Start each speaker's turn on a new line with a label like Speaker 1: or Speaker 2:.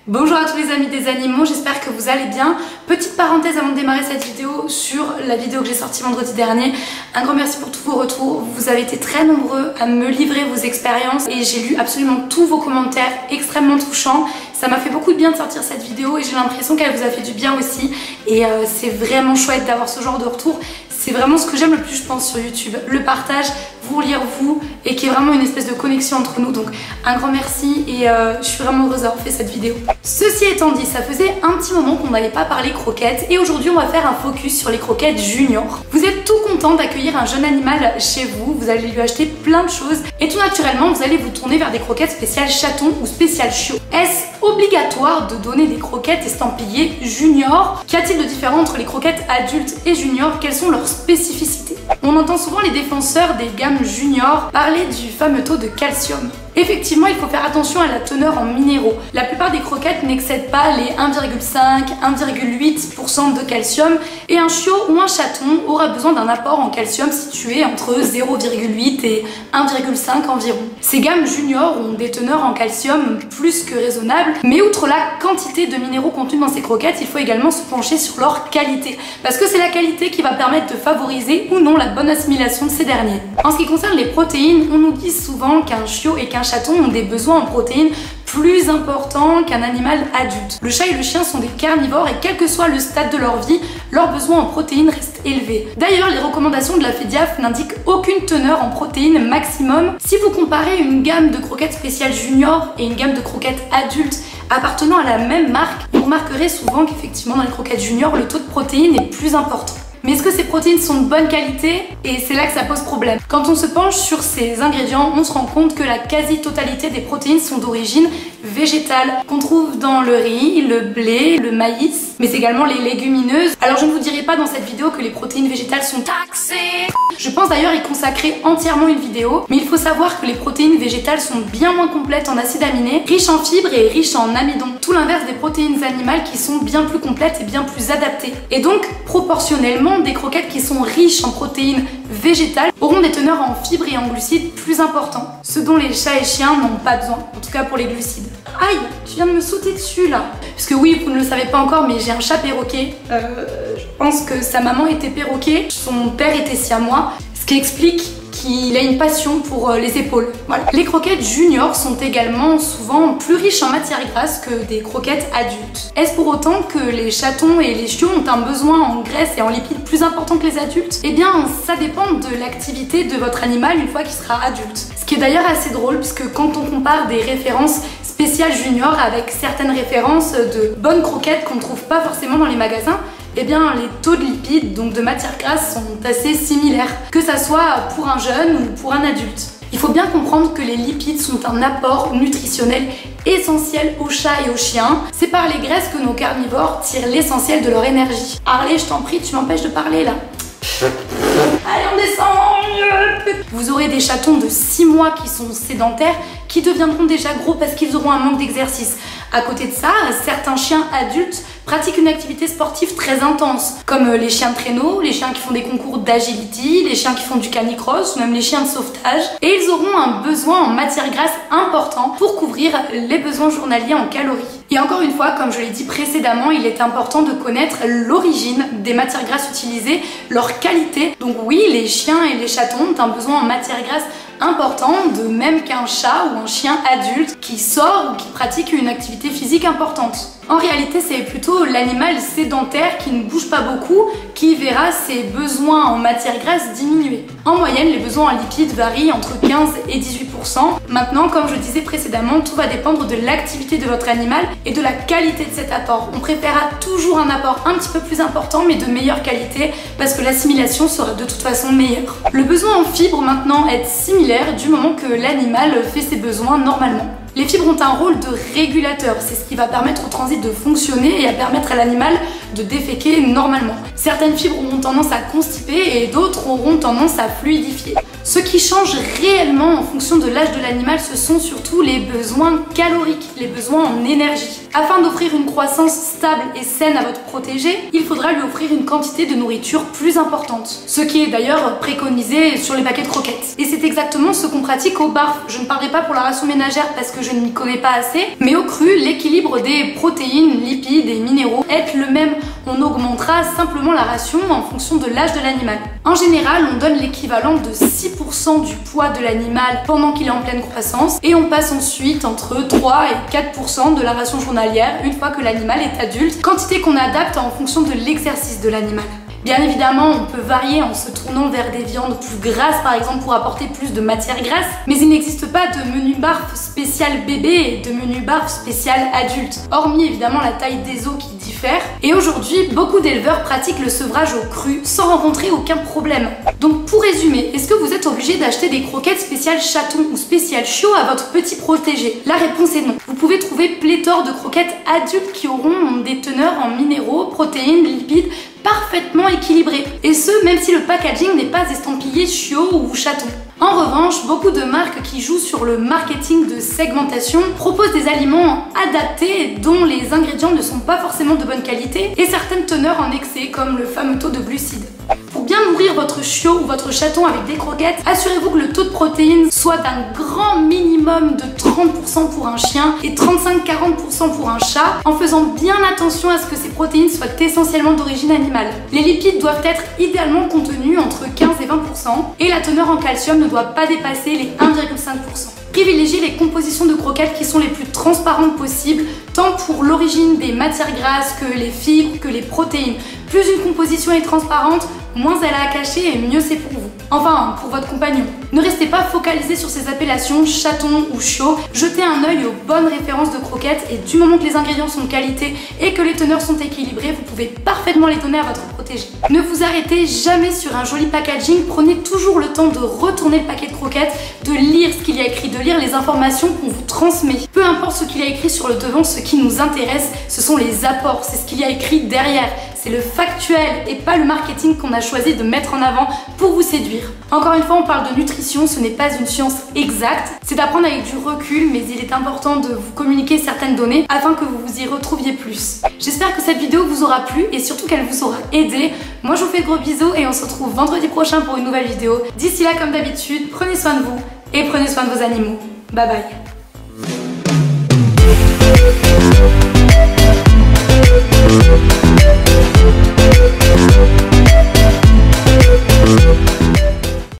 Speaker 1: Bonjour à tous les amis des animaux, j'espère que vous allez bien. Petite parenthèse avant de démarrer cette vidéo sur la vidéo que j'ai sortie vendredi dernier. Un grand merci pour tous vos retours, vous avez été très nombreux à me livrer vos expériences et j'ai lu absolument tous vos commentaires extrêmement touchants. Ça m'a fait beaucoup de bien de sortir cette vidéo et j'ai l'impression qu'elle vous a fait du bien aussi. Et c'est vraiment chouette d'avoir ce genre de retour. C'est vraiment ce que j'aime le plus, je pense, sur YouTube. Le partage, vous lire vous, et qu'il y ait vraiment une espèce de connexion entre nous. Donc un grand merci et je suis vraiment heureuse d'avoir fait cette vidéo. Ceci étant dit, ça faisait un petit moment qu'on n'avait pas parlé croquettes et aujourd'hui on va faire un focus sur les croquettes juniors. Vous êtes tout content d'accueillir un jeune animal chez vous, vous allez lui acheter plein de choses et tout naturellement vous allez vous tourner vers des croquettes spéciales chaton ou spéciales chiot. Est-ce obligatoire de donner des croquettes estampillées juniors? Qu'y a-t-il de différent entre les croquettes adultes et juniors? Quelles sont leurs spécificités? On entend souvent les défenseurs des gammes juniors parler du fameux taux de calcium. Effectivement, il faut faire attention à la teneur en minéraux. La plupart des croquettes n'excèdent pas les 1,5-1,8% de calcium et un chiot ou un chaton aura besoin d'un apport en calcium situé entre 0,8 et 1,5 environ. Ces gammes juniors ont des teneurs en calcium plus que raisonnables, mais outre la quantité de minéraux contenus dans ces croquettes, il faut également se pencher sur leur qualité, parce que c'est la qualité qui va permettre de favoriser ou non la bonne assimilation de ces derniers. En ce qui concerne les protéines, on nous dit souvent qu'un chiot et qu'un chaton ont des besoins en protéines plus importants qu'un animal adulte. Le chat et le chien sont des carnivores et quel que soit le stade de leur vie, leurs besoins en protéines restent élevés. D'ailleurs, les recommandations de la FEDIAF n'indiquent aucune teneur en protéines maximum. Si vous comparez une gamme de croquettes spéciales junior et une gamme de croquettes adultes appartenant à la même marque, vous remarquerez souvent qu'effectivement dans les croquettes junior, le taux de protéines est plus important. Mais est-ce que ces protéines sont de bonne qualité? Et c'est là que ça pose problème. Quand on se penche sur ces ingrédients, on se rend compte que la quasi-totalité des protéines sont d'origine végétale, qu'on trouve dans le riz, le blé, le maïs, mais également les légumineuses. Alors je ne vous dirai pas dans cette vidéo que les protéines végétales sont taxées. Je pense d'ailleurs y consacrer entièrement une vidéo, mais il faut savoir que les protéines végétales sont bien moins complètes en acides aminés, riches en fibres et riches en amidon. Tout l'inverse des protéines animales qui sont bien plus complètes et bien plus adaptées. Et donc, proportionnellement, des croquettes qui sont riches en protéines végétales auront des teneurs en fibres et en glucides plus importants, ce dont les chats et chiens n'ont pas besoin, en tout cas pour les glucides. Aïe, tu viens de me sauter dessus là. Parce que oui, vous ne le savez pas encore, mais j'ai un chat perroquet. Je pense que sa maman était perroquet, son père était siamois, ce qui explique qu'il a une passion pour les épaules. Voilà. Les croquettes juniors sont également souvent plus riches en matière grasse que des croquettes adultes. Est-ce pour autant que les chatons et les chiots ont un besoin en graisse et en lipides plus important que les adultes? Eh bien, ça dépend de l'activité de votre animal une fois qu'il sera adulte. Ce qui est d'ailleurs assez drôle puisque quand on compare des références spéciales juniors avec certaines références de bonnes croquettes qu'on ne trouve pas forcément dans les magasins, eh bien les taux de lipides, donc de matière grasse, sont assez similaires, que ça soit pour un jeune ou pour un adulte. Il faut bien comprendre que les lipides sont un apport nutritionnel essentiel aux chats et aux chiens. C'est par les graisses que nos carnivores tirent l'essentiel de leur énergie. Harley, je t'en prie, tu m'empêches de parler là. Allez, on descend. Vous aurez des chatons de 6 mois qui sont sédentaires, qui deviendront déjà gros parce qu'ils auront un manque d'exercice. À côté de ça, certains chiens adultes pratiquent une activité sportive très intense, comme les chiens de traîneau, les chiens qui font des concours d'agility, les chiens qui font du canicross ou même les chiens de sauvetage. Et ils auront un besoin en matière grasse important pour couvrir les besoins journaliers en calories. Et encore une fois, comme je l'ai dit précédemment, il est important de connaître l'origine des matières grasses utilisées, leur qualité. Donc oui, les chiens et les chatons ont un besoin en matière grasse important, de même qu'un chat ou un chien adulte qui sort ou qui pratique une activité physique importante. En réalité, c'est plutôt l'animal sédentaire qui ne bouge pas beaucoup qui verra ses besoins en matière grasse diminuer. En moyenne, les besoins en lipides varient entre 15 et 18%. Maintenant, comme je disais précédemment, tout va dépendre de l'activité de votre animal et de la qualité de cet apport. On préférera toujours un apport un petit peu plus important mais de meilleure qualité parce que l'assimilation sera de toute façon meilleure. Le besoin en fibres maintenant est similaire du moment que l'animal fait ses besoins normalement. Les fibres ont un rôle de régulateur, c'est ce qui va permettre au transit de fonctionner et à permettre à l'animal de déféquer normalement. Certaines fibres auront tendance à constiper et d'autres auront tendance à fluidifier. Ce qui change réellement en fonction de l'âge de l'animal, ce sont surtout les besoins caloriques, les besoins en énergie. Afin d'offrir une croissance stable et saine à votre protégé, il faudra lui offrir une quantité de nourriture plus importante. Ce qui est d'ailleurs préconisé sur les paquets de croquettes. Et c'est exactement ce qu'on pratique au barf. Je ne parlerai pas pour la ration ménagère parce que je ne m'y connais pas assez, mais au cru, l'équilibre des protéines, lipides et minéraux être le même. On augmentera simplement la ration en fonction de l'âge de l'animal. En général, on donne l'équivalent de 6% du poids de l'animal pendant qu'il est en pleine croissance et on passe ensuite entre 3 et 4% de la ration journalière une fois que l'animal est adulte, quantité qu'on adapte en fonction de l'exercice de l'animal. Bien évidemment, on peut varier en se tournant vers des viandes plus grasses par exemple pour apporter plus de matière grasse, mais il n'existe pas de menu barf spécial bébé et de menu barf spécial adulte, hormis évidemment la taille des os qui diffère. Et aujourd'hui, beaucoup d'éleveurs pratiquent le sevrage au cru sans rencontrer aucun problème. Donc pour résumer, est-ce que vous êtes obligé d'acheter des croquettes spéciales chaton ou spéciales chiot à votre petit protégé? La réponse est non. Vous pouvez trouver pléthore de croquettes adultes qui auront des teneurs en minéraux, protéines, lipides, parfaitement équilibré, et ce même si le packaging n'est pas estampillé chiot ou chaton. En revanche, beaucoup de marques qui jouent sur le marketing de segmentation proposent des aliments adaptés dont les ingrédients ne sont pas forcément de bonne qualité et certaines teneurs en excès comme le fameux taux de glucides. Pour bien nourrir votre chiot ou votre chaton avec des croquettes, assurez-vous que le taux de protéines soit d'un grand minimum de 30% pour un chien et 35-40% pour un chat, en faisant bien attention à ce que ces protéines soient essentiellement d'origine animale. Les lipides doivent être idéalement contenus entre 15 et 20% et la teneur en calcium ne doit pas dépasser les 1,5%. Privilégiez les compositions de croquettes qui sont les plus transparentes possibles, tant pour l'origine des matières grasses que les fibres, que les protéines. Plus une composition est transparente, moins elle a à cacher et mieux c'est pour vous. Enfin, pour votre compagnon. Ne restez pas focalisé sur ces appellations chaton ou chiot, jetez un œil aux bonnes références de croquettes et du moment que les ingrédients sont de qualité et que les teneurs sont équilibrées, vous pouvez parfaitement les donner à votre protégé. Ne vous arrêtez jamais sur un joli packaging, prenez toujours le temps de retourner le paquet de croquettes, de lire ce qu'il y a écrit, de lire les informations qu'on vous transmet. Peu importe ce qu'il y a écrit sur le devant, ce qui nous intéresse, ce sont les apports, c'est ce qu'il y a écrit derrière. C'est le factuel et pas le marketing qu'on a choisi de mettre en avant pour vous séduire. Encore une fois, on parle de nutrition, ce n'est pas une science exacte, c'est d'apprendre avec du recul, mais il est important de vous communiquer certaines données afin que vous vous y retrouviez plus. J'espère que cette vidéo vous aura plu et surtout qu'elle vous aura aidé. Moi je vous fais de gros bisous et on se retrouve vendredi prochain pour une nouvelle vidéo. D'ici là, comme d'habitude, prenez soin de vous et prenez soin de vos animaux. Bye bye.